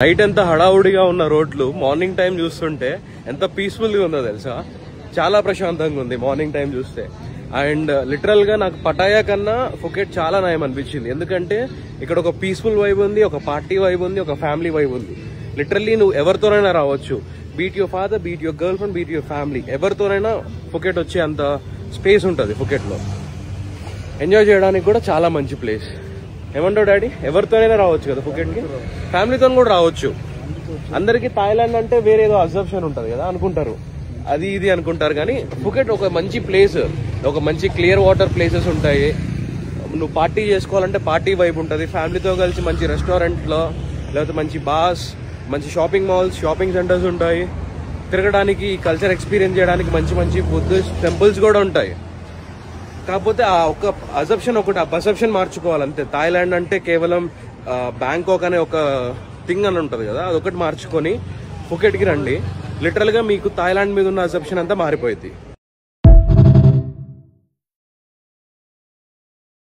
Night ఎంత హడావుడిగా ఉన్న రోడ్లు మార్నింగ్ టైం చూస్తుంటే ఎంత పీస్ఫుల్ గా ఉందో తెలుసా. చాలా ప్రశాంతంగా ఉంది మార్నింగ్ టైం చూస్తే. అండ్ లిటరల్ గా నాకు పటాయా కన్నా ఫుకెట్ చాలా నయం అనిపించింది. ఎందుకంటే ఇక్కడ ఒక పీస్ఫుల్ వైబ్ ఉంది, ఒక పార్టీ వైబ్ ఉంది, ఒక ఫ్యామిలీ వైబ్ ఉంది. లిటరల్లీ నువ్వు ఎవరితోనైనా రావచ్చు. Beat your father, beat your girl friend, beat your family, ఎవరితోనైనా ఫుకెట్ వచ్చే అంత స్పేస్ ఉంటుంది ఫుకెట్ లో. ఎంజాయ్ చేయడానికి కూడా చాలా మంచి ప్లేస్. ఏమంటావు డాడీ? ఎవరితోనైనా రావచ్చు కదా ఫుకెట్ కి, ఫ్యామిలీతో కూడా రావచ్చు. అందరికి థాయిలాండ్ అంటే వేరే ఏదో అబ్జర్ప్షన్ ఉంటది కదా అనుకుంటారు, అది ఇది అనుకుంటారు. కానీ ఫుకెట్ ఒక మంచి ప్లేస్, ఒక మంచి క్లియర్ వాటర్ ప్లేసెస్ ఉంటాయి. నువ్వు పార్టీ చేసుకోవాలంటే పార్టీ వైపు ఉంటుంది. ఫ్యామిలీతో కలిసి మంచి రెస్టారెంట్ లో, లేకపోతే మంచి బార్స్, మంచి షాపింగ్ మాల్స్, షాపింగ్ సెంటర్స్ ఉంటాయి. తిరగడానికి, కల్చర్ ఎక్స్పీరియన్స్ చేయడానికి మంచి మంచి బుద్ధిస్ట్ టెంపుల్స్ కూడా ఉంటాయి. కాకపోతే ఆ ఒక పర్సెప్షన్ మార్చుకోవాలి అంతే. థాయిలాండ్ అంటే కేవలం బ్యాంకాక్ అనే ఒక థింగ్ అని ఉంటుంది కదా, అదొకటి మార్చుకొని ఫుకెట్కి రండి. లిటరల్ గా మీకు థాయిలాండ్ మీద ఉన్న అసెప్షన్ అంతా మారిపోయింది.